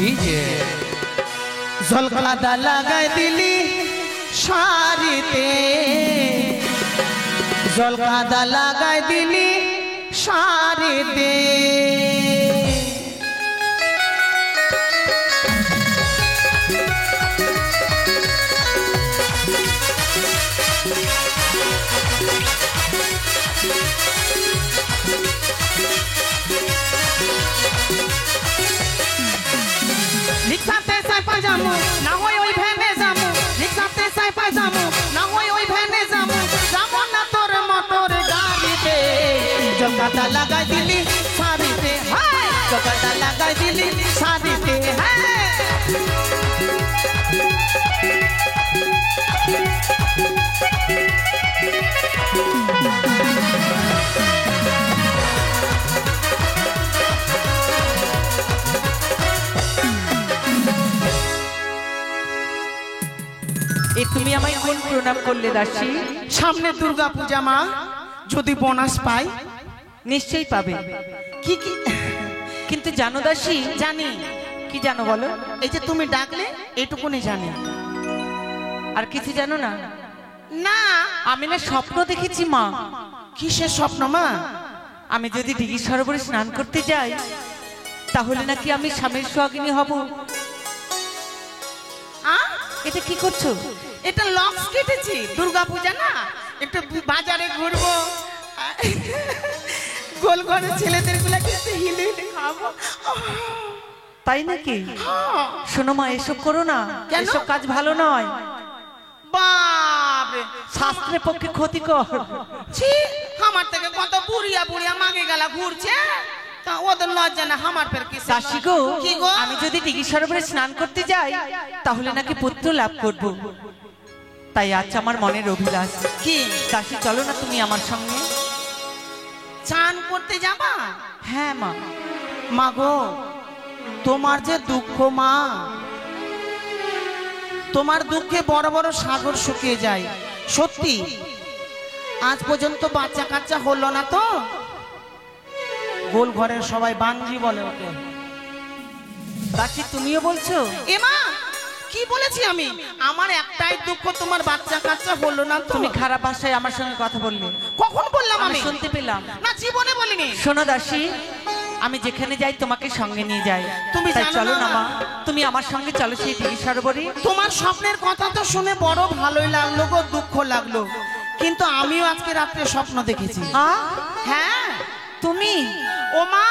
DJ ঝলকাদা লাগাই দিলি শাড়িতে, ঝলকাদা লাগাই দিলি শাড়িতে। রিক্সাতে সাই পাজামু না হয় ওই ভ্যানে যামু, রিক্সাতে সাই পাজামু না হয় ওই ভ্যানে যামু, যাবো না তোর মোটর গাড়িতে। ঝলকাদা লাগাই দিলি শাড়িতে, হ্যাঁ ঝলকাদা লাগাই দিলি শাড়িতে, হ্যাঁ। তুমি আমায় কোন প্রণাম করলে দাসী? সামনে দুর্গা পূজা মা, যদি বোনাস পাই। নিশ্চয়ই পাবে। কি কি কিন্তু জানো দাসী? জানি। কি জানো বলো? এই যে তুমি ডাকলে এইটুকুনি জানি, আর কিছু জানো না? না আমি না স্বপ্ন দেখেছি মা। কিসের স্বপ্ন মা? আমি যদি দিঘি সরোবরে স্নান করতে যাই তাহলে নাকি আমি স্বামীর সোহাগিনী হব। এটা কি করছো? এটা লক্স কেটেছি, দুর্গা পূজা না, একটু বাজারে ঘুরবো, গোল ঘরে ছেলেদের গুলা খেতে হিলে হিলে খাবো। তাই নাকি? শোনো মা, এসব করো না, এসব কাজ ভালো নয়। বাপরে, শাস্ত্রের পক্ষে ক্ষতিকর। ছি, আমার থেকে কত বুড়িয়া বুড়িয়া মাগে গেলা ঘুরছে, তা ওদের লজ্জা না আমার ফের কি? দাসী গো, কি গো? আমি যদি দিঘি সরোবরে স্নান করতে যাই তাহলে নাকি পুত্র লাভ করব। তাই আজ আমার মনের অভিলাষ। কি দাসী, চলো না তুমি আমার সঙ্গে? চান করতে যাবা? হ্যাঁ মা। মা গো, তোমার যে দুঃখ মা, তোমার দুঃখে বড় বড় সাগর শুকিয়ে যায়। সত্যি আজ পর্যন্ত বাচ্চা কাচ্চা হলো না তো? গোল ঘরের সবাই বাঞ্জি বলে ওকে। দাসী, তুমিও বলছো? এ মা, কি বলেছি আমি? আমার একটাই দুঃখ, তোমার বাচ্চা কাচ্চা হলো না তো। তুমি খারাপ ভাষায় আমার সঙ্গে কথা বললে। কখন বললাম? আমি আমি শুনতে পেলাম। না, জীবনে বলিনি। শোনো দাসী, আমি যেখানে যাই তোমাকে সঙ্গে নিয়ে যাই। তুমি তাই জানো চলো না না মা, তুমি আমার সঙ্গে চলো সেই দিঘি সরোবরে। তোমার স্বপ্নের কথা তো শুনে বড় ভালোই লাগলো গো, দুঃখ লাগলো, কিন্তু আমিও আজকে রাত্রে স্বপ্ন দেখেছি। হ্যাঁ তুমি? ও মা,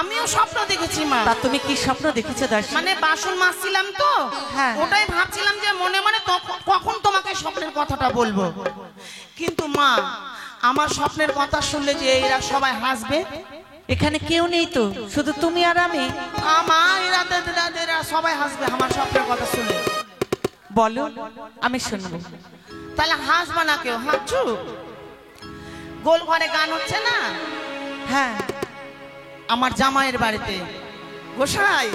আমিও স্বপ্ন দেখেছি মা। তা তুমি কি স্বপ্ন দেখেছো দাসী? মানে বাসন মাজছিলাম তো, হ্যাঁ। ওটাই ভাবছিলাম যে মনে মনে কখন তোমাকে স্বপ্নের কথাটা বলবো। কিন্তু মা, আমার স্বপ্নের কথা শুনলে যে এরা সবাই হাসবে। এখানে কেউ নেই তো, শুধু তুমি আর আমি। আমার এরা সবাই হাসবে আমার স্বপ্নের কথা শুনলে। বলো, আমি শুনবো। তাহলে হাসবা না কেউ? হাসছু? গোল ঘরে গান হচ্ছে না? হ্যাঁ। আমার জামাইয়ের বাড়িতে গোসাই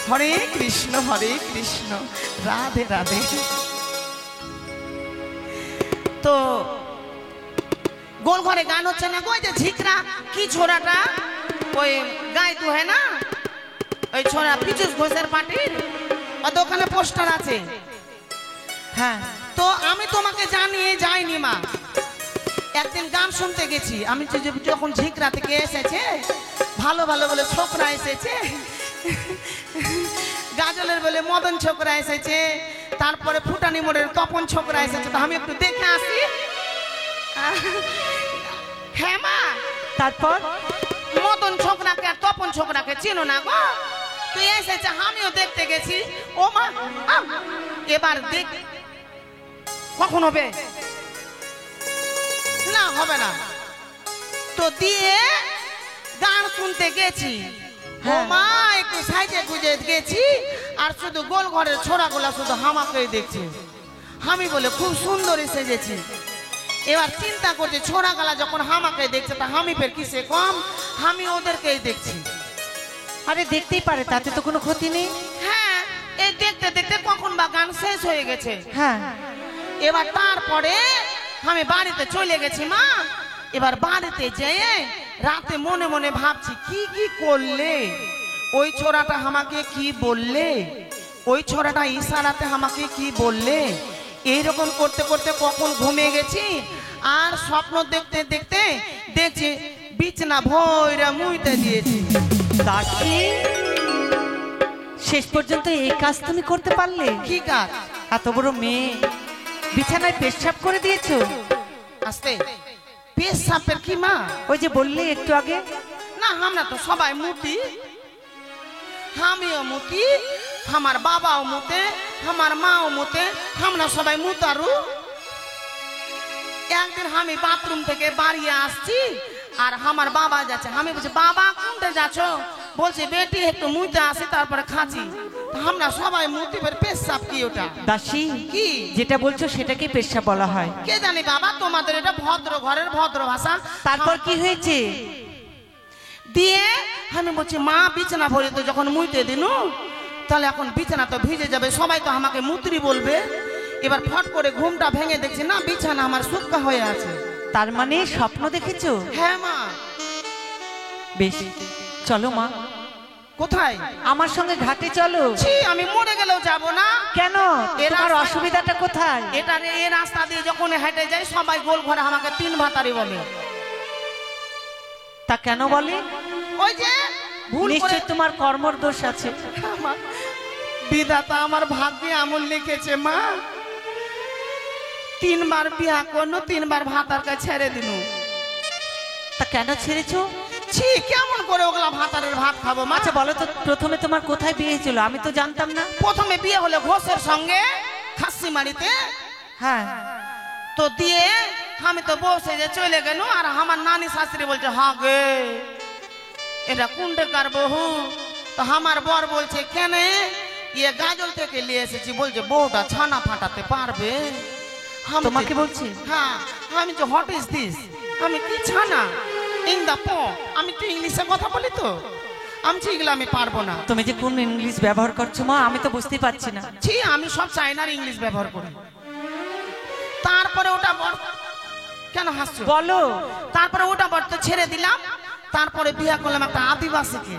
হরে কৃষ্ণ রাধে রাধে। তো গোল ঘরে গান হচ্ছে না গো, যে ঝিকরা কি ছোড়াটা ওই গায়ে দুহে না, ওই ছোড়া পিচুস ঘোষের পার্টির, ওখানে পোস্টার আছে। হ্যাঁ। তো আমি তোমাকে জানিয়ে যাইনি মা, একদিন গান শুনতে গেছি আমি, যখন ঝিকরা থেকে এসেছে, ভালো ভালো বলে ছোকরা এসেছে, গাজলের বলে মদন ছোকরা এসেছে, তারপরে ফুটানি মোড়ের তপন ছোকরা এসেছে, তো আমি একটু দেখে আসি। হ্যাঁ মা। তারপর মদন ছোকরাকে আর তপন ছোকরাকে চিনো না গো? তুই এসেছে, আমিও দেখতে গেছি। ও মা, এবার দেখ কখন হবে? না হবে না তো, দিয়ে গান শুনতে গেছি। ও মা, একটু সাইজে গুজে গেছি, আর শুধু গোল ঘরের ছোড়াগুলা শুধু হামাকেই দেখছি। আমি বলে খুব সুন্দর সেজেছি। এবার চিন্তা করছি, ছোড়াগুলা যখন হামাকে দেখছে, তা আমি ফের কিসে কম? আমি ওদেরকেই দেখছি। আরে দেখতেই পারে, তাতে তো কোনো ক্ষতি নেই। হ্যাঁ, এই দেখতে দেখতে কখন বা গান শেষ হয়ে গেছে। হ্যাঁ। এবার তারপরে আমি বাড়িতে চলে গেছি মা। এবার বাড়িতে যেয়ে রাতে মনে মনে ভাবছি কি কি করলে ওই ছোড়াটা আমাকে কি বললে, ওই ছোড়াটা ইশারাতে আমাকে কি বললে, এইরকম করতে করতে কখন ঘুমিয়ে গেছি। আর স্বপ্ন দেখতে দেখতে দেখছি বিছনা ভৈরা মুইতে দিয়েছি। দাসী, শেষ পর্যন্ত এই কাজ তুমি করতে পারলে? কি কাজ? এত বড় মেয়ে, বিছানায় পেশাব করে দিয়েছো? আস্তে, পেশাবের কি মা? ওই যে বললে একটু আগে। না, আমরা তো সবাই মুতি, আমিও মুতি, আমার বাবাও মুতে, আমার মাও মুতে, আমরা সবাই মুতারু। একদিন আমি বাথরুম থেকে বাড়ি আসছি আর আমার বাবা যাচ্ছে, আমি বলছি বাবা কোনটা যাচ্ছ? বলছে বেটি একটু মুইতে আসি তারপরে খাচ্ছি। আমরা সবাই মুতি, পেশাব কি ওটা? দাসী, কি যেটা বলছো সেটাকে পেশাব বলা হয়। কে জানি বাবা, তোমাদের এটা ভদ্র ঘরের ভদ্র ভাষা। তারপর কি হয়েছে? দিয়ে আমি বলছি মা বিছানা ভরে তো যখন মুইতে দিনু, তাহলে এখন বিছানা তো ভিজে যাবে, সবাই তো আমাকে মুত্রি বলবে। এবার ফট করে ঘুমটা ভেঙে দেখছি না বিছানা আমার শুক্কা হয়ে আছে। তার মানে স্বপ্ন দেখেছো? হ্যাঁ মা। বেশ, চলো মা। কোথায়? আমার সঙ্গে ঘাটে চলো। ছি, আমি মরে গেলেও যাব না। কেন? তোমার অসুবিধাটা কোথায়? এটা এই রাস্তা দিয়ে যখন হেঁটে যাই সবাই গোল ঘরে আমাকে তিন ভাতারি বলে। তা কেন বলে? ওই যে ভুল করে। নিশ্চয় তোমার কর্মর দোষ আছে। আমার বিধাতা আমার ভাগ্যে আমল লিখেছে মা। 3 বার বিয়া করনু, 3 বার ভাতার কাছে ছেড়ে দিনু। তা কেন ছেড়েছো? ছি, কেমন করে ওগুলা ভাতারের ভাত খাবো মা? আচ্ছা বলো তো, প্রথমে তোমার কোথায় বিয়ে হয়েছিল? আমি তো জানতাম না। প্রথমে বিয়ে হলো ঘোষের সঙ্গে খাসি মারিতে। হ্যাঁ, তো দিয়ে আমি তো বসে যে চলে গেল। আর আমার নানি শাশুড়ি বলছে হ্যাঁ গে এটা কুন্ডেকার বহু। তো আমার বর বলছে কেন? ইয়ে গাজল থেকে নিয়ে এসেছি। বলছে বউটা ছানা ফাটাতে পারবে? তোমাকে বলছি? হ্যাঁ। আমি যে হোয়াট ইজ দিস, আমি কি ছানা ইন দা প, আমি তো ইংলিশে কথা বলি তো, আমি এগুলো আমি পারবো না। তুমি যে কোন ইংলিশ ব্যবহার করছো মা, আমি তো বুঝতেই পারছি না। ছি, আমি সব চাইনার ইংলিশ ব্যবহার করি। তারপরে ওটা বর, কেন হাসছো? বলো। তারপরে ওটা বর তো ছেড়ে দিলাম। তারপরে বিয়ে করলাম একটা আদিবাসীকে।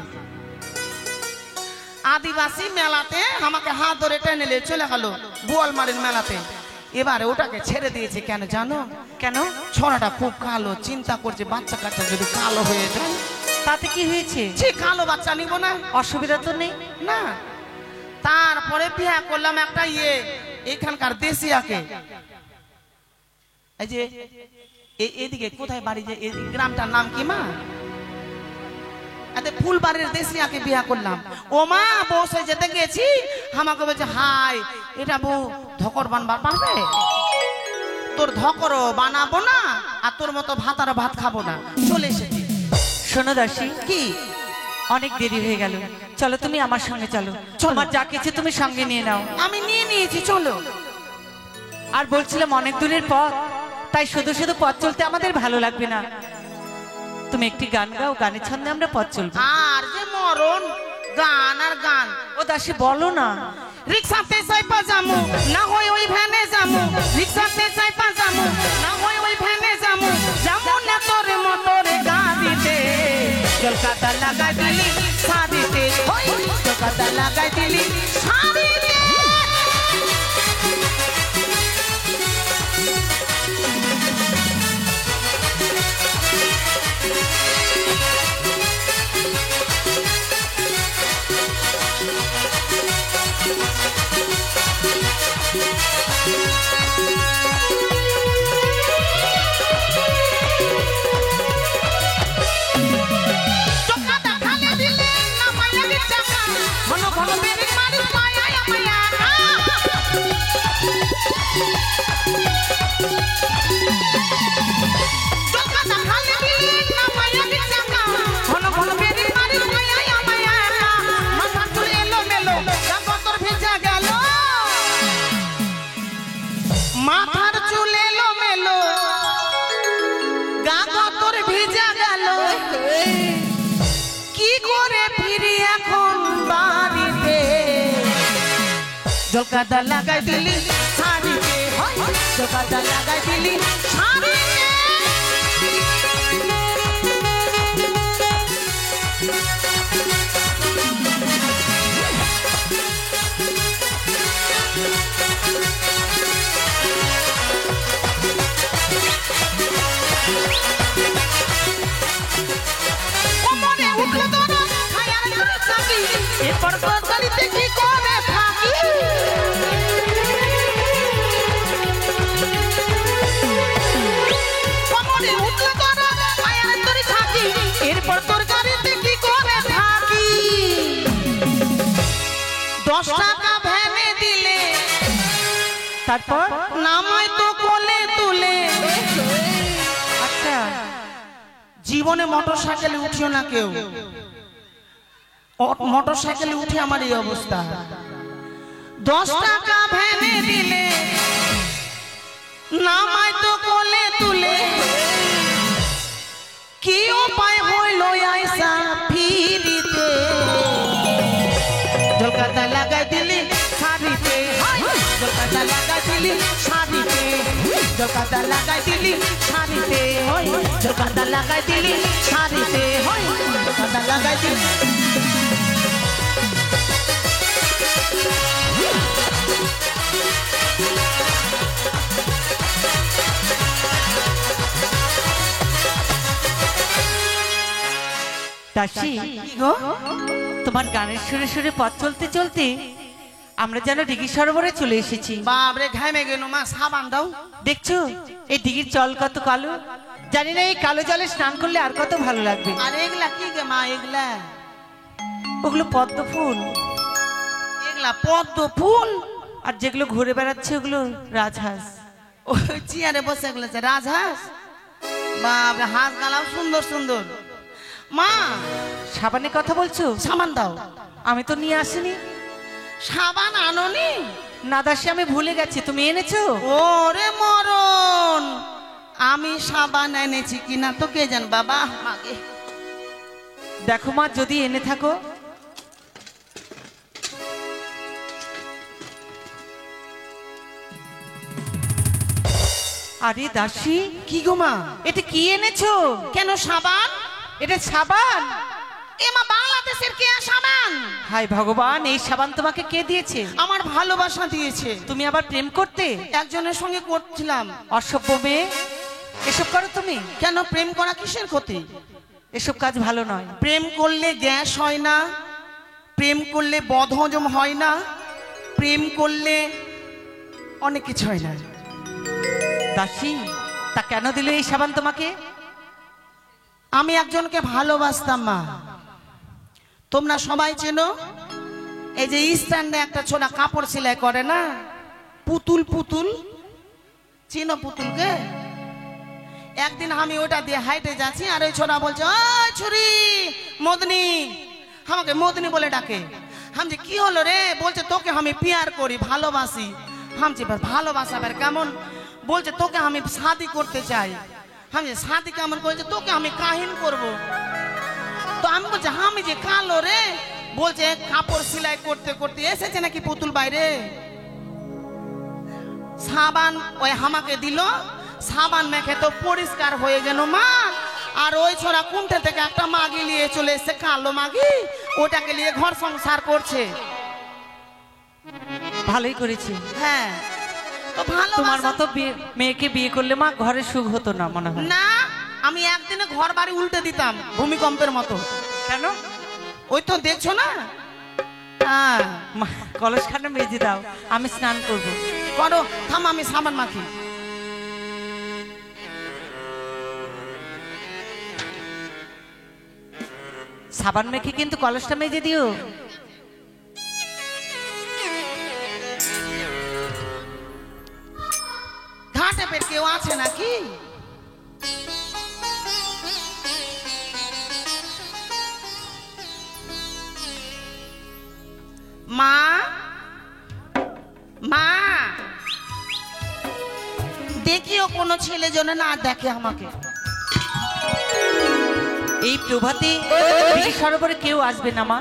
আদিবাসী মেলাতে আমাকে হাত ধরে টেনে নিয়ে চলে গেল বোয়ালমারির মেলাতে। এবারে ওটাকে ছেড়ে দিয়েছে। কেন জানো? কেন? ছড়াটা খুব কালো, চিন্তা করছে বাচ্চা কাচ্চা যদি কালো হয়ে যায়। তাতে কি হয়েছে? সে কালো বাচ্চা নিব না, অসুবিধা তো নেই না। তারপরে বিয়ে করলাম একটা এখানকার দেশিয়াকে। এই যে এদিকে কোথায় বাড়ি, যে এই গ্রামটার নাম কি মা? ফুলবাড়ির দেশিয়াকে বিয়ে করলাম। ও মা, বসে যেতে গেছি আমাকে বলছে হাই এটা বউ ধকর বানবার পারবে? তোর ধকরও বানাবো না আর তোর মতো ভাতারও ভাত খাবো না। চলে এসেছি। শোনো দাসী, কি? অনেক দেরি হয়ে গেল, চলো তুমি আমার সঙ্গে চলো। চলো। তোমার যা কিছু তুমি সঙ্গে নিয়ে নাও। আমি নিয়ে নিয়েছি, চলো। আর বলছিলাম অনেক দূরের পথ, তাই শুধু শুধু পথ চলতে আমাদের ভালো লাগবে না। তুমি একটি গান গাও, গানের ছন্দে আমরা পথ চলবো। আর যে মরণ গান আর গান। ও দাসী বলো না। রিক্সাতে সাইপা জামু, না হয় ওই ভ্যানে জামু। রিক্সাতে সাইপা জামু, না হয় ওই ভ্যানে জামু। জামু না তোরে মোটরে গাড়িতে, কলকাতা লাগাই দিলি শাড়িতে। ওই কলকাতা লাগাই দিলি শাড়িতে। মাথার চুল এলো মেলো, গা গতর ভিজা গেল। কি করে ফিরি এখন বাড়িতে? জলকাদা লাগাই দিলি শাড়িতে, জলকাদা লাগাই দিলি শাড়িতে। এরপর তরকারিতে কি করে থাকি কোমরে উঠলে তোরা পায়ের তরি থাকি এরপর তরকারিতে কি করে থাকি 10 টাকা ভ্যানে দিলে তারপর নামাই তো কোলে তুলে আচ্ছা জীবনে মোটরসাইকেলে উঠিও না কেউ মোটরসাইকেলে উঠে আমার এই অবস্থা 10 টাকা ভ্যানে দিলে নামাই তো কোলে তুলে কি উপায় হইল আইসা ফিরিতে জলকাতা লাগাই দিলি শাড়িতে জলকাতা লাগাই দিলি শাড়িতে জলকাতা লাগাই দিলি শাড়িতে জলকাতা লাগাই দিলি শাড়িতে জলকাতা লাগাই দিলি দাসী কি গো তোমার গানের সুরে সুরে পথ চলতে চলতে আমরা যেন দিঘি সরোবরে চলে এসেছি। বাপরে ঘামে গেল মা সাবান দাও দেখছো এই দিঘির জল কত কালো, জানি না এই কালো জলে স্নান করলে আর কত ভালো লাগবে। আর এগুলা কি গে মা এগুলা ওগুলো পদ্ম ফুল, এগুলা পদ্ম ফুল আর যেগুলো ঘুরে বেড়াচ্ছে ওগুলো রাজহাঁস। ওই চেয়ারে বসে এগুলো রাজহাঁস। বাপরে হাঁস গালাও সুন্দর সুন্দর। মা সাবানের কথা বলছো? সাবান দাও। আমি তো নিয়ে আসিনি। সাবান আনোনি? না দাসী আমি ভুলে গেছি, তুমি এনেছো? ওরে মরণ, আমি সাবান এনেছি কিনা তো কে জান বাবা। মাগে দেখো মা যদি এনে থাকো। আরে দাসী কি গো মা এটা কি এনেছো? কেন সাবান? এটা সাবান? এমা বাংলাদেশের কে সাবান? হাই ভগবান, এই সাবান তোমাকে কে দিয়েছে? আমার ভালোবাসা দিয়েছে। তুমি আবার প্রেম করতে? একজনের সঙ্গে করছিলাম। অসভ্য মেয়ে, এসব করো তুমি? কেন প্রেম করা কিসের ক্ষতি? এসব কাজ ভালো নয়। প্রেম করলে গ্যাস হয় না, প্রেম করলে বদহজম হয় না, প্রেম করলে অনেক কিছু হয় না। দাসী তা কেন দিল এই সাবান তোমাকে? আমি একজনকে ভালোবাসতাম মা, তোমরা সবাই চেনো। এই যে স্ট্যান্ডে একটা ছোড়া কাপড় সেলাই করে না, পুতুল পুতুল, চেনো পুতুলকে? একদিন আমি ওটা দিয়ে হাইটে যাচ্ছি আর ওই ছোড়া বলছে ও ছুরি মদনি, আমাকে মদনি বলে ডাকে। আমি যে কি হলো রে? বলছে তোকে আমি পিয়ার করি, ভালোবাসি। আমি যে ভালোবাসা বের কেমন? বলছে তোকে আমি শাদি করতে চাই। আমি শাদি কেমন? বলছে তোকে আমি কাহিন করব। তো আমি বলছি আমি যে কালো রে, বলছে কাপড় সেলাই করতে করতে এসেছে নাকি পুতুল বাইরে। সাবান ওই আমাকে দিল, সাবান মেখে তো পরিষ্কার হয়ে গেল মা। আর ওই ছোড়া কুণ্ঠে থেকে একটা মাগি নিয়ে চলে এসেছে, কালো মাগি, ওটাকে নিয়ে ঘর সংসার করছে। ভালোই করেছি। হ্যাঁ তো ভালো। তোমার মতো মেয়েকে বিয়ে করলে মা ঘরে সুখ হতো না মনে হয়। না, আমি একদিনে ঘর বাড়ি উল্টে দিতাম ভূমিকম্পের মতো। কেন? ওই তো দেখছো না। হ্যাঁ মা কলসখানে মেজে দাও, আমি স্নান করবো। করো, থাম আমি সাবান মাখি। সাবান মেখে কিন্তু কলসটা মেজে দিও। ঘাটে পেট কেউ আছে নাকি? মা মা দেখিও কোনো ছেলে যেন না দেখে আমাকে। এই প্রভাতে দিঘি সরোবরে কেউ আসবে না মা।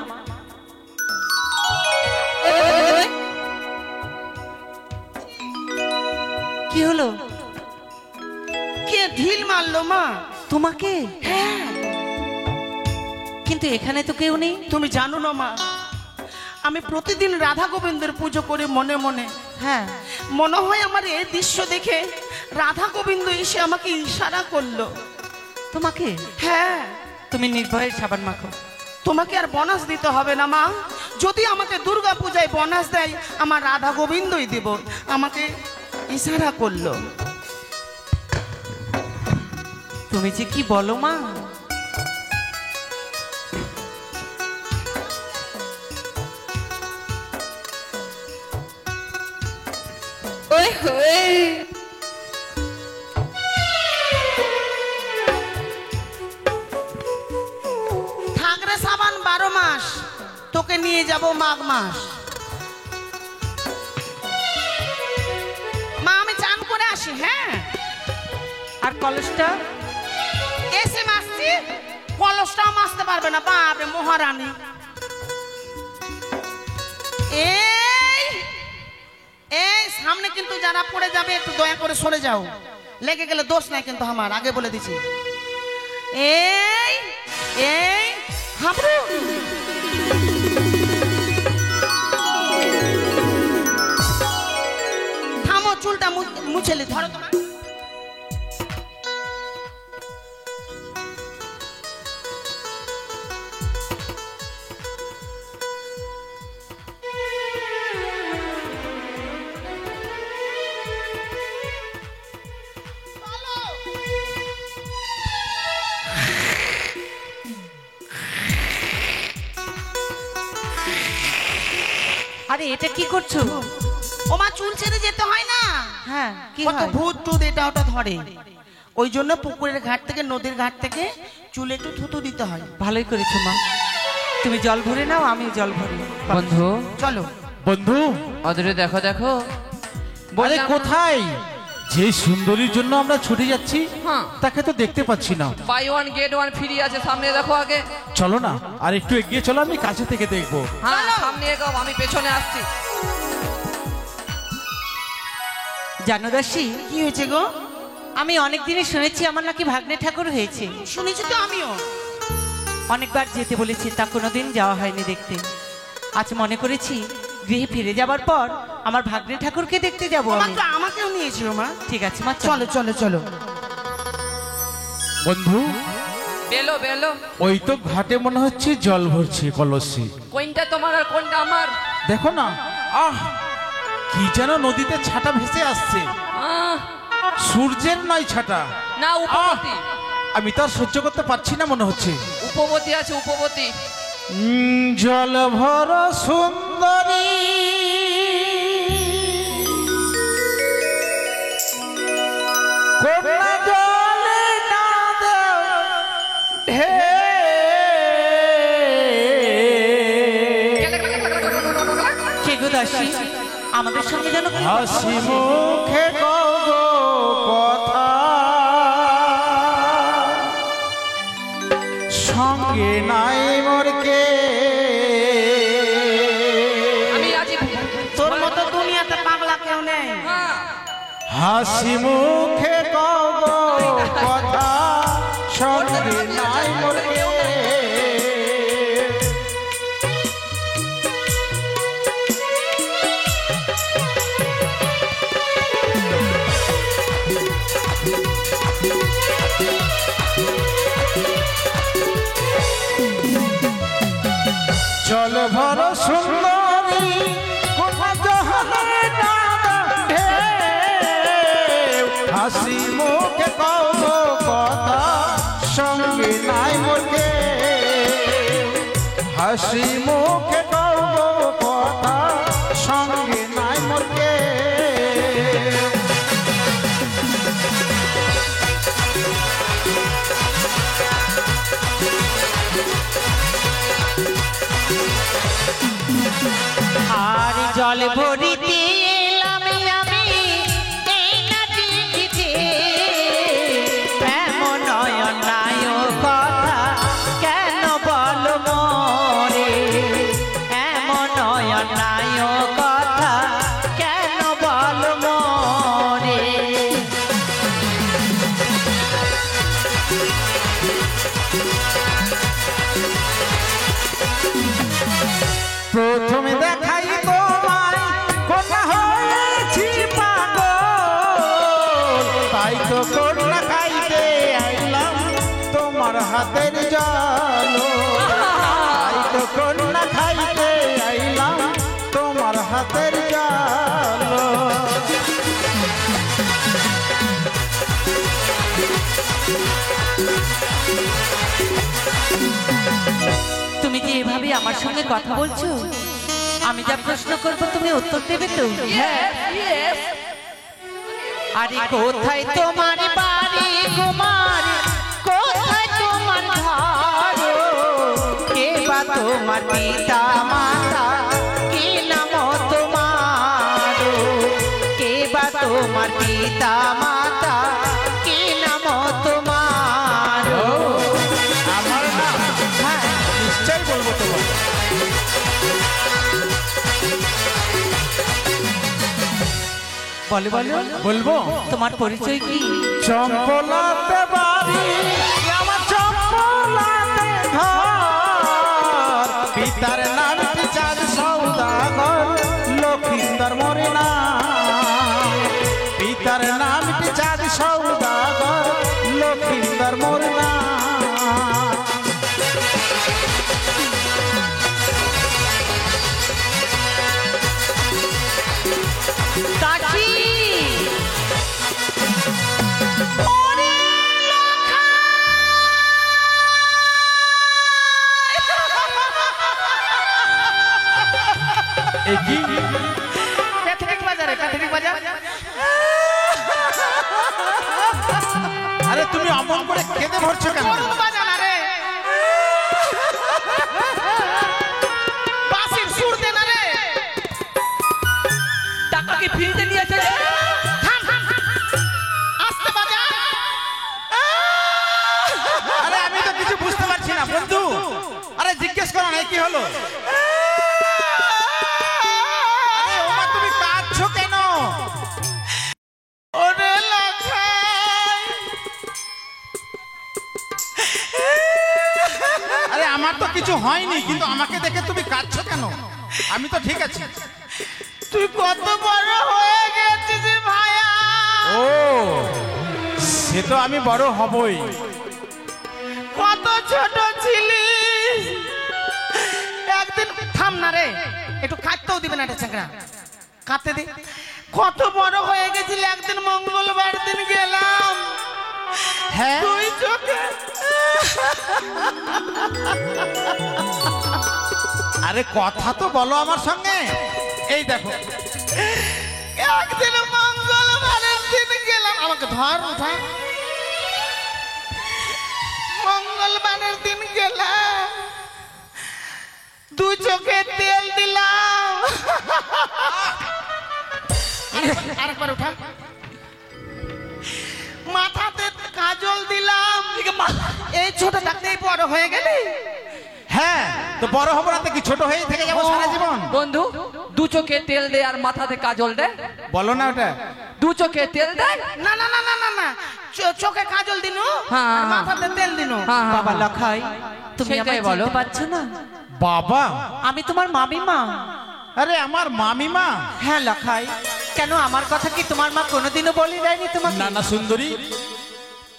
কি হলো? কে ঢিল মারলো মা? তোমাকে? হ্যাঁ। কিন্তু এখানে তো কেউ নেই। তুমি জানো না মা, আমি প্রতিদিন রাধা গোবিন্দের পুজো করি মনে মনে। হ্যাঁ, মনে হয় আমার এই দৃশ্য দেখে রাধা গোবিন্দ এসে আমাকে ইশারা করলো। তোমাকে? হ্যাঁ। তুমি নির্ভয়ে সাবান মাখো। তোমাকে আর বোনাস দিতে হবে না মা। যদি আমাকে দুর্গা পূজায় বোনাস দেয়, আমার রাধা গোবিন্দই দেব। আমাকে ইশারা করলো। তুমি যে কি বলো মা। থাকরে সাবান 12 মাস, তোকে নিয়ে যাব মাঘ মাস। মা আমি চান করে আসি। হ্যাঁ, আর কলসটা এসে মাসছি, কলসটাও মাসতে পারবে না। বাপরে মহারানী। এই এই সামনে কিন্তু যারা পড়ে যাবে একটু দয়া করে সরে যাও। লেগে গেলে দোষ নাই কিন্তু আমার, আগে বলে দিছি। এই এই হাবড়ে থামো, চুলটা মুছেলি ধরো তোমার। আরে এটা কি করছো? ও মা, চুল ছেড়ে যেতে হয় না? হ্যাঁ, কি কত হয়? ভূত টুত এটা ওটা ধরে, ওই জন্য পুকুরের ঘাট থেকে নদীর ঘাট থেকে চুলে একটু থুতু দিতে হয়। ভালোই করেছো মা। তুমি জল ভরে নাও, আমি জল ভরি। বন্ধু, চলো বন্ধু, অদূরে দেখো দেখো। আরে বললাম- কোথায়? যে সুন্দরীর জন্য আমরা ছুটে যাচ্ছি হ্যাঁ। তাকে তো দেখতে পাচ্ছি না। Buy one get one free আছে, সামনে দেখো আগে। চলো না, আর একটু এগিয়ে চলো, আমি কাছে থেকে দেখবো। হ্যাঁ, সামনে এগো, আমি পেছনে আসছি। জানো দাসী, কি হয়েছে গো? আমি অনেকদিনই শুনেছি আমার নাকি ভাগ্নে ঠাকুর হয়েছে। শুনেছি তো আমিও। অনেকবার যেতে বলেছি, তা কোনোদিন যাওয়া হয়নি দেখতে। আজ মনে করেছি গৃহে ফিরে যাবার পর আমার ভাগ্নে ঠাকুরকে দেখতে যাবো আমি। মাত্র আমাকেও নিয়েছিল মা। ঠিক আছে মা, চলো চলো চলো। বন্ধু, বেলো বেলো। ওই তো ঘাটে মনে হচ্ছে জল ভরছে কলসি। কোনটা তোমার আর কোনটা আমার? দেখো না, আহ কি যেন নদীতে ছাটা ভেসে আসছে। আহ, সূর্যের নয় ছাটা। না উপবতী। আমি তো আর সহ্য করতে পারছি না মনে হচ্ছে। উপবতী আছে, উপবতী। জল ভর সুন্দরী কন্যা জলে নাদ কে গো দাসী, আমাদের সঙ্গে যেন কি হাসি মুখে কও গো কথা, সঙ্গে নাই মোর কে। আমি আজ তোর মতো দুনিয়াতে পাগলা কেউ নেই। হাসি মুখে কও গো কথা, সঙ্গে নাই মোর কে। জল ভর সুন্দরী কোথা জলে নাদ ঢেউ, হাসি মুখে কও গো কথা, সঙ্গে নাই মোর কে। হাসি মুখে কও গো কথা, সঙ্গে নাই মোর কে। আর জল ভরিতে এলাম আমি এই নদীতে, এমন অন্যায় কথা কেন বলো মোরে, এমন অন্যায় কথা কেন বলো মোরে। প্রথমে দেখাই তোমায় কন্যা হয়েছি পাগল, তাই তো কন্যা খাইতে আইলাম তোমার হাতের জল। এভাবে আমার সঙ্গে কথা বলছো? আমি যা প্রশ্ন করব তুমি উত্তর দেবে তো? Yes, yes. আরে কোথায় তোমার বাড়ি কুমার, কোথায় তোমার ঘর, কে বা তোমার পিতা মাতা, কি নাম তোমার, কে বা তোমার পিতা মাতা, কি নাম তোমার? আমার নাম হ্যাঁ, নিশ্চয় বলবো তোমার। বলো বলো, বলবো তোমার পরিচয় কি? চম্পলাতে বাড়ি আমার, চম্পলাতে ঘর, পিতার নাম চাঁদ সৌদাগর, লক্ষিন্দর মোরে নাম, পিতার নাম চাঁদ সৌদাগর, লক্ষিন্দর মোরে নাম। কাকি, এই কি প্যাথেটিক বাজারে, প্যাথেটিক বাজার। আরে তুমি অমন করে কেঁদে ভরছো কেন? কোন বাজার না রে? বাঁশির সুর দে না রে। টাকা কি ফ্রিতে নিয়েছে রে? থাম, থাম, থাম। আস্তে বাজা। আরে আমি তো কিছু বুঝতে পারছি না বন্ধু। আরে জিজ্ঞেস করো না কি হলো? আরে ওমা তুমি কাঁদছো কেন? ওরে লাখাই। আরে আমার তো কিছু হয়নি, কিন্তু আমাকে দেখে তুমি কাঁদছো কেন? আমি তো ঠিক আছি। তুই কত বড় হয়ে গেছিস ভাইয়া। ও সে তো আমি বড় হবই। কত ছোট ছিলিস। একদিন থাম না রে, একটু কাঁদতেও দিবে না এটা চাকরা, কাঁদতে দে। কত বড় হয়ে গেছিল, একদিন মঙ্গলবার দিন গেলাম, হ্যাঁ দুই চোখে। আরে কথা তো বলো আমার সঙ্গে। এই দেখো একদিন মঙ্গলবারের দিন গেলাম, আমাকে ধর উঠা। মঙ্গলবারের দিন গেলাম, দুই চোখে তেল দিলাম। আরেকবার উঠা। মাথাতে কাজল দিলাম। এই ছোট থাকতেই বড় হয়ে গেলি। হ্যাঁ তো বড় হবো না তো কি ছোট হয়েই থেকে যাবো সারা জীবন? বন্ধু, দু চোখে তেল দে আর মাথাতে কাজল দে। বলো না ওটা। দু চোখে তেল দে। না না না না না না, চোখে কাজল দিনু, হ্যাঁ, আর হ্যাঁ। মাথাতে তেল দিনু। হ্যাঁ, হ্যাঁ, বাবা হ্যাঁ। লখাই, তুমি সেটাই আমায় বলো। চিনতে পারছো না? বাবা, আমি তোমার মামিমা। আরে আমার মামিমা। হ্যাঁ লখাই, কেন আমার কথা কি তোমার মা কোনোদিনও বলে দেয়নি তোমাকে? না না সুন্দরী,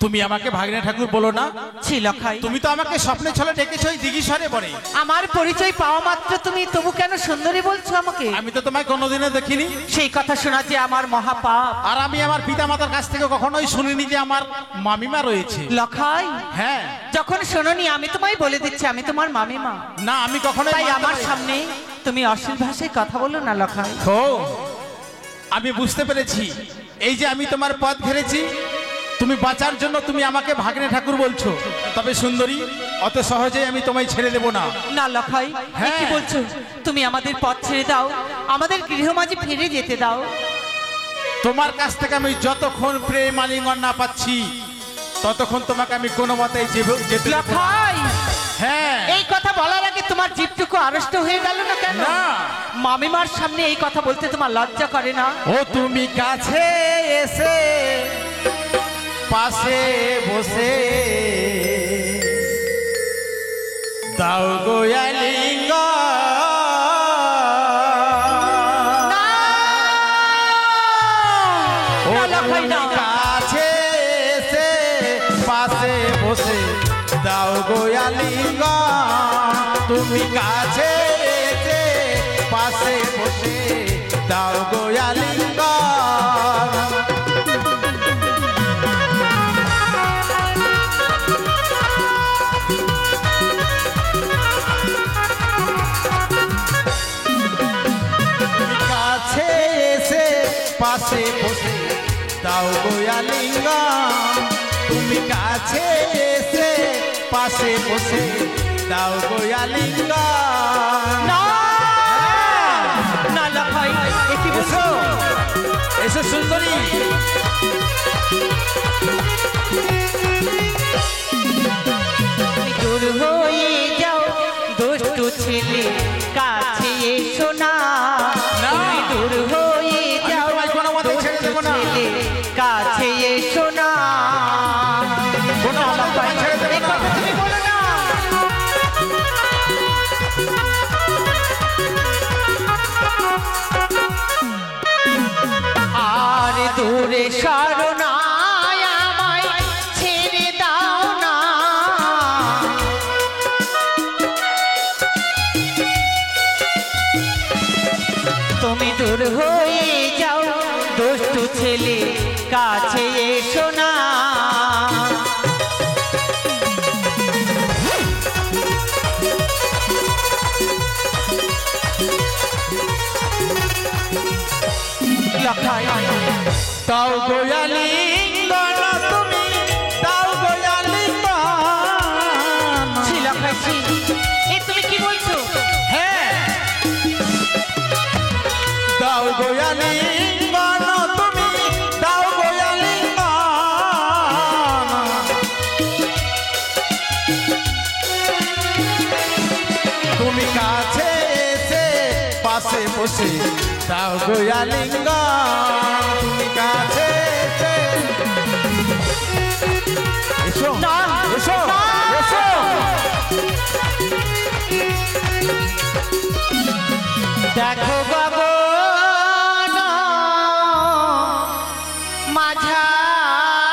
তুমি আমাকে ভাগ্নে ঠাকুর বলো না। ছি লখাই, তুমি তো আমাকে স্বপ্নে ছলে ডেকেছো ওই দিঘিস্বরে পরে। আমার পরিচয় পাওয়া মাত্র তুমি তবু কেন সুন্দরী বলছো আমাকে? আমি তো তোমায় কোনোদিনও দেখিনি। সেই কথা শোনা যে আমার মহাপাপ। আর আমি আমার পিতা মাতার কাছ থেকে কখনোই শুনিনি যে আমার মামিমা রয়েছে। লখাই, হ্যাঁ যখন শোনোনি আমি তোমায় বলে দিচ্ছি আমি তোমার মামিমা। না, আমি কখনোই তাই মানতে আমার পারি না। সামনে তুমি অশ্লীল ভাষায় কথা বলো না লখাই। ও আমি বুঝতে পেরেছি, এই যে আমি তোমার পথ ঘেরেছি, তুমি বাঁচার জন্য তুমি আমাকে ভাগ্নে ঠাকুর বলছো। তবে সুন্দরী, অত সহজে আমি তোমায় ছেড়ে দেব না। না লখাই, হ্যাঁ। কি বলছো? তুমি আমাদের পথ ছেড়ে দাও, আমাদের গৃহমাঝে ফিরে যেতে দাও। তোমার কাছ থেকে আমি যতক্ষণ প্রেম আলিঙ্গন না পাচ্ছি, ততক্ষণ তোমাকে আমি কোনো মতেই যেতে দেব না। লখাই, হ্যাঁ এই কথা বলার আগে তোমার জিভটুকু আড়ষ্ট হয়ে গেল না কেন? না। মামিমার সামনে এই কথা বলতে তোমার লজ্জা করে না? ও তুমি কাছে এসে পাশে বসে দাও গো আলিঙ্গন। ও লখাই না। তুমি কাছে এসে পাশে বসে দাও গো আলিঙ্গন। তুমি কাছে এসে পাশে বসে দাও গো আলিঙ্গন। পাশে বসে দাও গোয়ালিঙ্গন তুমি কাছে এসে পাশে বসে দাও গোয়ালিঙ্গন না না লখাই এ কি বলছো? এসো সুন্দরী। তুমি দূর হয়ে যাও দুষ্টু ছেলে কাছে এসো না। না। তুমি দূর হয়ে যাও তোমায় কোনো মতে ছেড়ে দেব না। ছেলে কাছে এসো না। কোনো মতে তোমায় ছেড়ে দেব এই না। কথা তুমি বলো না। আর দূরে সরো না আমায় ছেড়ে দাও না। তুমি দূর হয়ে যাও দুষ্টু ছেলে কাছে এসো না। লখাই দাও গোয়ালিঙ্গন তুমি দাও গোয়ালিঙ্গন লখাইছি এ তুমি কি বলছো? হ্যাঁ দাও গোয়ালিঙ্গন তুমি দাও গোয়ালিঙ্গন তুমি কাছে এসে পাশে বসে দাও গোয়ালিঙ্গন তুমি কাছে এসে এসো না, এসো না। এসো দেখো গগন মাঝারে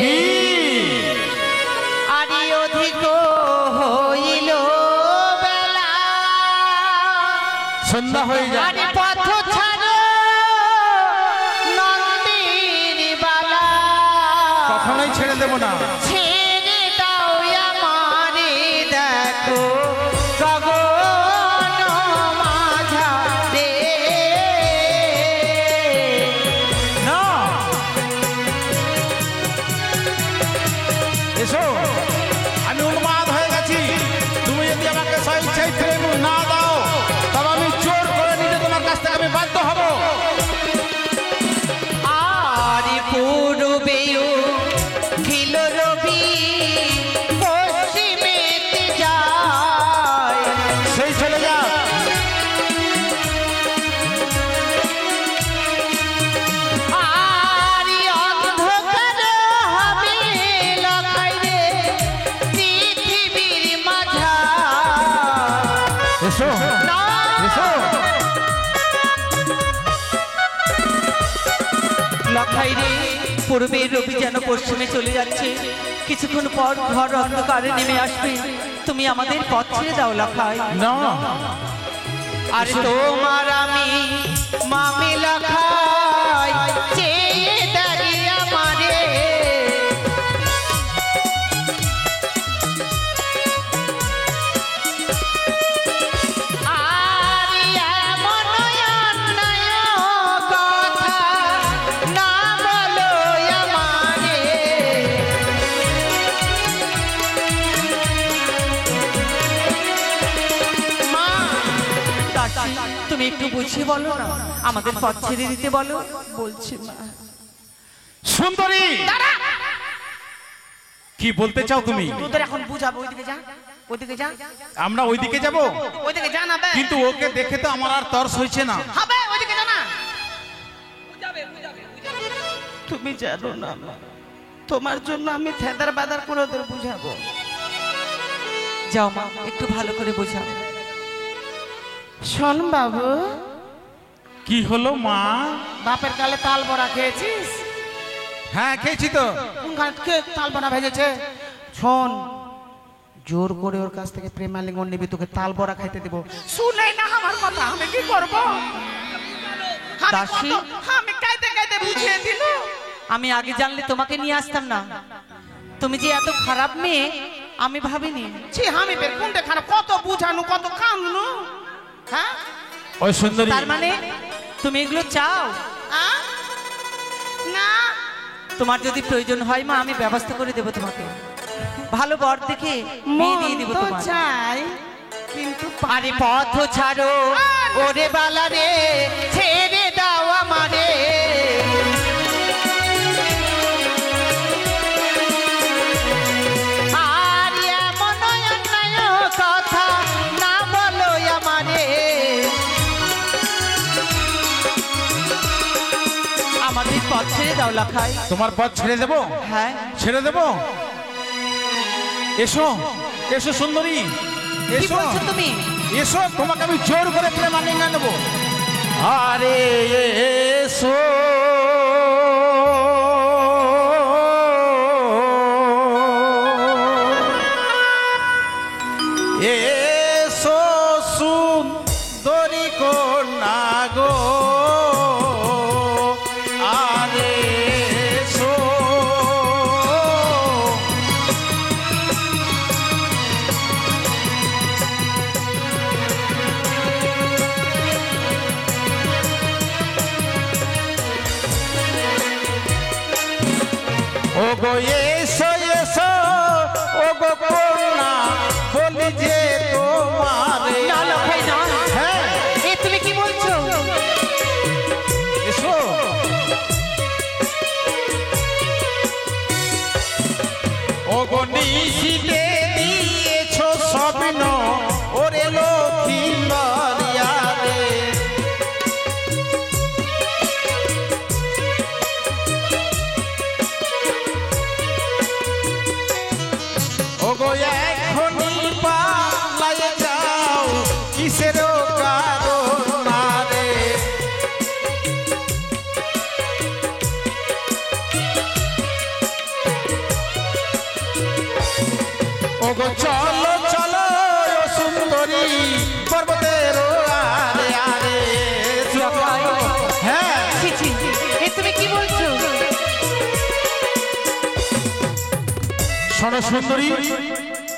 কি? আরি অধিক হইল বেলা। সন্ধ্যা হয়ে যায় আরে পথ ছাড়ো নন্দির বালা। কখনোই ছেড়ে দেব না। ছেড়ে দাও আমারে দেখো গগন মাঝারে। না এসো আমি উন্মাদ হয়ে গেছি তুমি যদি আমাকে স্বেচ্ছায় ফিরে না দাও তবে আমি জোর করে নিতে তোমার কাছ থেকে আমি বাধ্য হব। আরে পূর্বেও ছিল রবি পশ্চিমেতে যায়। সেই চলে যা আরে অন্ধকার হবে লখাই রে পৃথিবীর মাঝা। এসো না। এসো লখাই রে পূর্বের রবি যেন পশ্চিমে চলে যাচ্ছে, কিছুক্ষণ পর ঘর অন্ধকারে নেমে আসবে। তুমি আমাদের পথ ছেড়ে দাও লখাই। না আর তোমার আমি মামি লখাই চেয়ে দাঁড়িয়ে আমারে। আর এমন অন্যায় কথা না বলো আমারে। মা দাসী, তুমি একটু বুঝিয়ে বলো না, আমাদের পথ ছেড়ে দিতে বলো। বলছি মা। সুন্দরী কি বলতে চাও তুমি? তোদের এখন বুঝাবো, ওইদিকে যা, ওইদিকে যা, আমরা ওইদিকে যাব ওইদিকে যা না বে। কিন্তু ওকে দেখে তো আমার আর তর্স হয়েছে না। হবে ওইদিকে যা না। তুমি জানো না মা, তোমার জন্য আমি থেদার বাদার করে ওদের বুঝাবো। যাও মা, একটু ভালো করে বোঝাও। শোন বাবু, কি হলো মা? বাপের কালে তাল বড়া খেয়েছিস? হ্যাঁ খেয়েছি তো। কোনখানে কে তাল বড়া ভেজেছে? শোন, জোর করে ওর কাছ থেকে প্রেমালিঙ্গন নিবি, তোকে তাল বড়া খাইতে দেবো। শুনে না আমার কথা, আমি কি করবো? দাসী? আমি কাইতে কাইতে বুঝিয়ে দিল। আমি আগে জানলে তোমাকে নিয়ে আসতাম না। তুমি যে এত খারাপ মেয়ে আমি ভাবিনি। ছি, আমি বের কোনটা খারাপ, কত বুঝানো কত কানুন। হ্যাঁ, ওই সুন্দরী, তার মানে তুমি এগুলো চাও? আ? না তোমার যদি প্রয়োজন হয় মা, আমি ব্যবস্থা করে দেবো তোমাকে, ভালো বর দেখে বিয়ে দিয়ে দিব মন তো তোমার। চাই কিন্তু আরে পথ ছাড়ো ওরে বালা রে, ছেড়ে দাও আমারে। আর এমন অন্যায় কথা না বলো আমারে। আমাদের পথ ছেড়ে দাও লাখাই। তোমার পথ ছেড়ে দেবো? হ্যাঁ, ছেড়ে দেবো। এসো এসো সুন্দরী, কি এসো বলছো তুমি? এসো, তোমাকে আমি জোর করে প্রেম আলিঙ্গন নেবো। আরে এসো এসো সুন্দরী কন্যা গো, আরে এসো। ও গো এসো এসো, ও গো কন্যা বলি যে তোমারে। না লাখাই না, হ্যাঁ এ তুমি কি বলছো? এসো। ও গো নিশিতে দিয়েছো স্বপ্ন, ওরে লক্ষ্মী মারিয়া রে। ও গো এখনই পালায়ে যাও, কিসের কারণ রে। ও গো চলো চলো ও সুন্দরী, পর্বতের আরে আরে চলো। হ্যাঁ ছি, ছি, এ তুমি কি বলছো? শোনো সুন্দরী,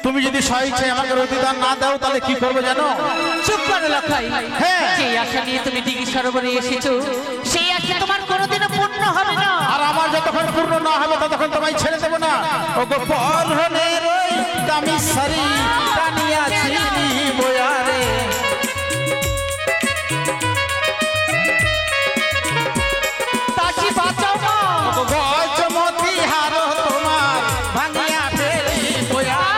তুমি যদি স্বেচ্ছায় আমাকে রতিদান না দাও তাহলে কি করবো জানো? চুপ করো লাখাই। হ্যাঁ। যে আশা নিয়ে তুমি দিঘি সরোবরে এসেছো, সেই আশা তোমার কোনোদিনও পূর্ণ হবে না। আর আমার যতক্ষণ পূর্ণ না হবে ততক্ষণ তোমায় ছেড়ে দেবো না। ও গো পরনের ওই দামি শাড়ি টানিয়াছি বয়ারে। তাকে বাঁচাও মা। ও গো গজমতি হার তোমার ভাঙিয়া ফেলি বয়ারে।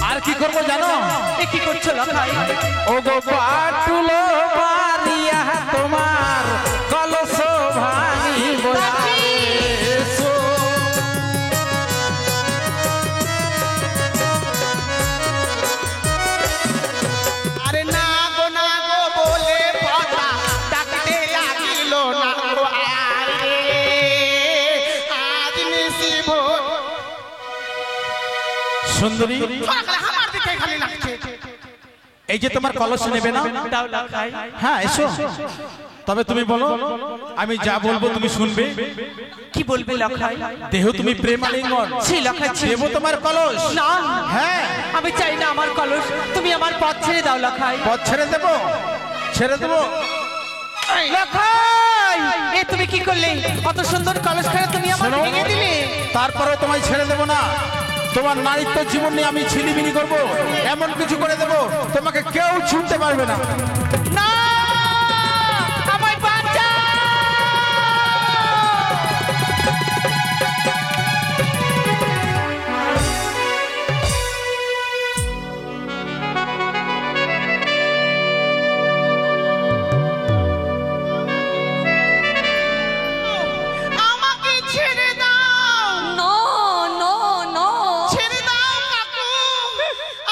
আর কি করবো জানো? এ কি করছো লাখাই? ও গো পাটুলো মারিয়া তোমার কলস ভাঙিব। এসো। আরে না গো বলে কথা ডাকতে লাগিল না গো আরে আজ নিশি ভোর। সুন্দরী, সকালে আমার দিকে খালি লাগছে। এই যে তোমার কলস নেবে না? দাও লাখাই। হ্যাঁ এসো। তবে তুমি বলো, আমি যা বলবো তুমি শুনবে। কি বলবে লাখাই? দেহ তুমি প্রেম আলিঙ্গন ছি লাখাই, ছি। দেব তোমার কলস। না, হ্যাঁ আমি চাই না আমার কলস, তুমি আমার পথ ছেড়ে দাও লাখাই। পথ ছেড়ে দেবো, ছেড়ে দেবো। লাখাই, এ তুমি কি করলে? কত সুন্দর কলস খানা তুমি আমার শোনো, ভেঙে দিলে। তারপরে তোমায় ছেড়ে দেবো না। তোমার নারীত্ব জীবন নিয়ে আমি ছিনিমিনি করবো, এমন কিছু করে দেবো তোমাকে কেউ ছুঁতে পারবে না। না, আমায় বাঁচাও। আমাকে ছেড়ে দাও, নো নো নো। ছেড়ে দাও কাকু,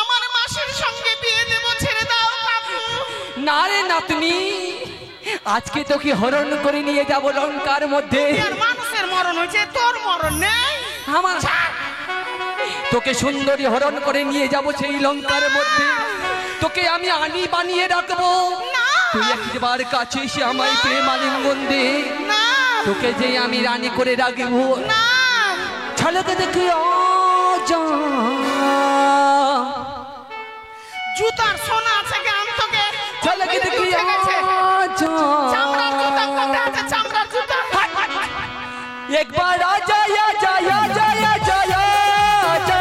আমার মাসির সঙ্গে বিয়ে দেবো, ছেড়ে দাও কাকু। না রে নাতনি, আজকে তোকে হরণ করে নিয়ে যাব লঙ্কার মধ্যে। আর মানুষের মরণ হয়েছে, তোর মরণ নেই। আমার তোকে সুন্দরী হরণ করে নিয়ে যাব সেই লঙ্কার মধ্যে। তোকে আমি আনি বানিয়ে রাখবো। না তুই একবার কাছে এসে আমায় প্রেম আলিঙ্গন দে। না তোকে যে আমি রানী করে রাখবো। না ঝলক দেখি আজা জুতার সোনা আছে জ্ঞান তোকে ঝলক দেখি আজা চামড়ার জুতা কোথায় আছে চামড়ার জুতা একবার আজা আজা আজা আজা আজা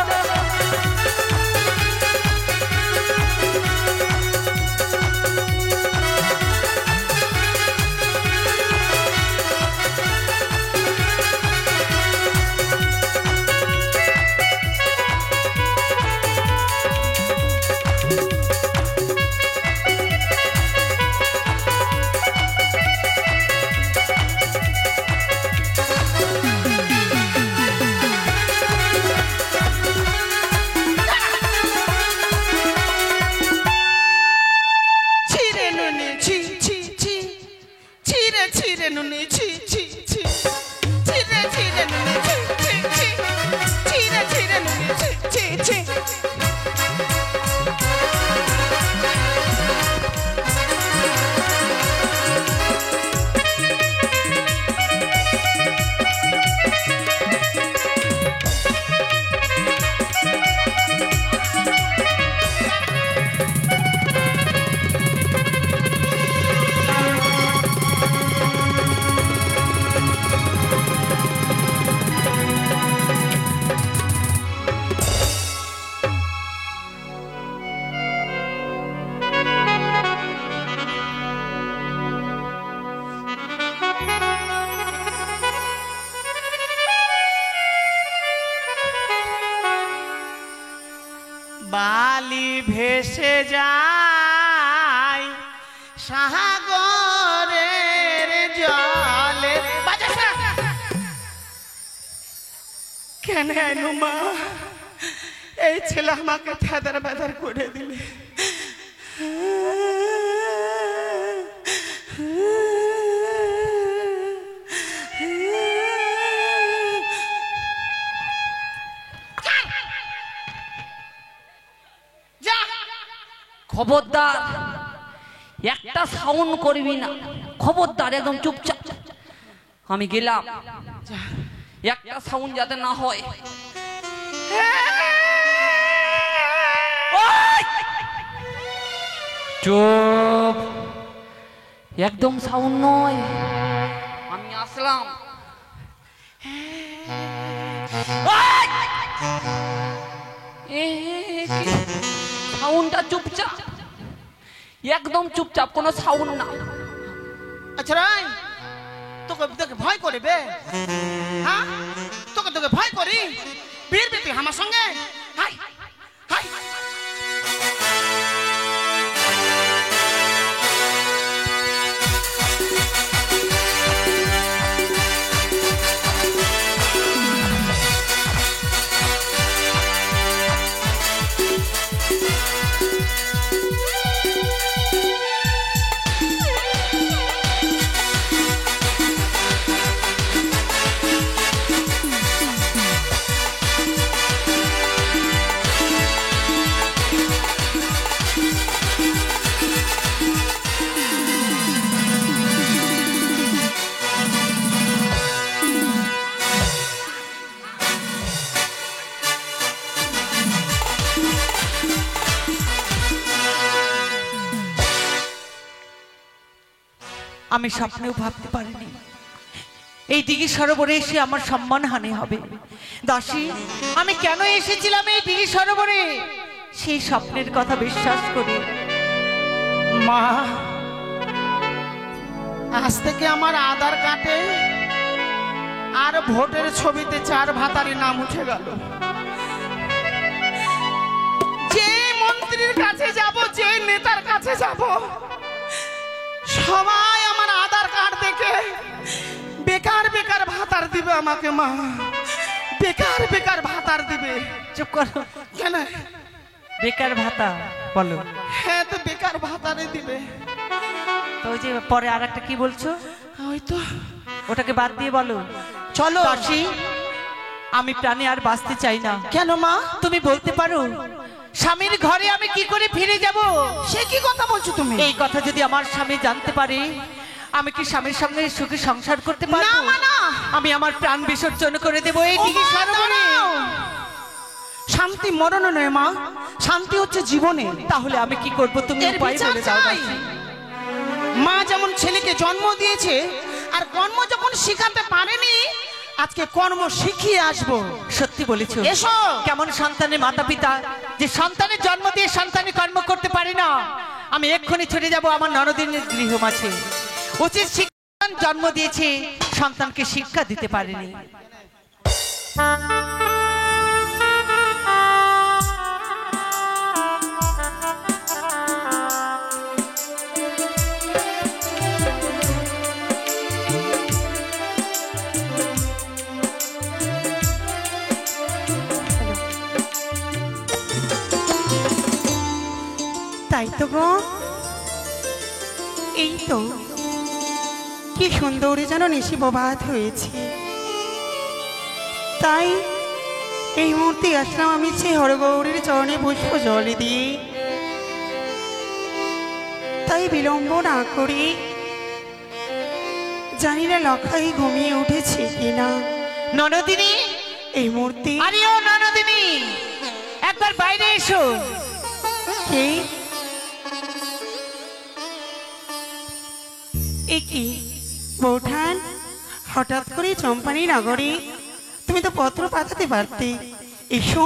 ছিরে নুনি ছি ছি ছি ছিরে ছিরে নুনি ছি ছি ছি ছিরে ছিরে নুনি ছি ছি ছি ছিরে ছিরে নুনি ছি ছি ছি বালি ভেসে যায় সাগরের জলে কেন মা এই ছেলে আমাকে থেদার বেদার করে দিলে খবরদার একটা সাউন্ড করবি না খবরদার একদম চুপচাপ আমি গেলাম একটা সাউন্ড যাতে না হয় চুপ একদম সাউন্ড নয় আমি আসলাম সাউন্ডটা চুপচাপ একদম চুপচাপ কোনো সাউন্ড না আচ্ছা রাই তোকে তোকে ভয় করে বে হ্যাঁ তোকে তোকে ভয় করি বীর বেটি আমার সঙ্গে হাই হাই আমি স্বপ্নেও ভাবতে পারিনি এই দিঘি সরোবরে এসে আমার সম্মানহানি হবে। দাসী, আমি কেন এসেছিলাম এই দিঘি সরোবরে সেই স্বপ্নের কথা বিশ্বাস করে। মা, আজ থেকে আমার আধার কার্ডে আর ভোটের ছবিতে 4 ভাতারের নাম উঠে গেল। যে মন্ত্রীর কাছে যাব, যে নেতার কাছে যাব, সবাই আমার আধার কার্ড দেখে বেকার বেকার ভাতার দিবে আমাকে। মা, বেকার বেকার ভাতার দিবে। চুপ করো। কেন? বেকার ভাতা বলো? হ্যাঁ, তো বেকার ভাতারে দিবে। তো ওই যে পরে আর একটা কি বলছো? ওই তো, ওটাকে বাদ দিয়ে বলো। চলো। দাসী, আমি প্রাণে আর বাঁচতে চাই না। কেন মা? তুমি বলতে পারো স্বামীর ঘরে আমি কি করে ফিরে যাব? সে কি কথা বলছো তুমি? এই কথা যদি আমার স্বামী জানতে পারে, আমি কি স্বামীর সঙ্গে সুখে সংসার করতে পারবো? না মা, না। আমি আমার প্রাণ বিসর্জন করে দেবো এই দিঘি সরোবরে। শান্তি মরণে নয় মা, শান্তি হচ্ছে জীবনে। তাহলে আমি কি করব তুমি এর উপায় বিচার বলে দাও চাই। দাসী। মা যেমন ছেলেকে জন্ম দিয়েছে, আর কর্ম যখন শিখাতে পারেনি, আজকে কর্ম শিখিয়ে আসবো। সত্যি বলেছো। এসো। কেমন সন্তানের মাতা পিতা যে সন্তানের জন্ম দিয়ে সন্তানের কর্ম করতে পারে না। আমি এক্ষুনি ছুটে যাব আমার ননদিনের গৃহ মাঝে। উচিত শিক্ষা জন্ম দিয়েছে, সন্তানকে শিক্ষা দিতে পারেনি। তাই তো গো, এই তো কি সুন্দর যেন নিশি প্রভাত হয়েছে। তাই এই মুহূর্তে আসলাম আমি সে হরগৌরীর চরণে পুষ্প জল দিয়ে। তাই বিলম্ব না করে, জানি না লখাই ঘুমিয়ে উঠেছে কিনা। ননদিনী, এই মুহূর্তে আরে ও ননদিনী, একবার বাইরে এসো। কে? এ কি বৌঠান, হঠাৎ করে চম্পানি নগরে? তুমি তো পত্র পাঠাতে পারতে। এসো,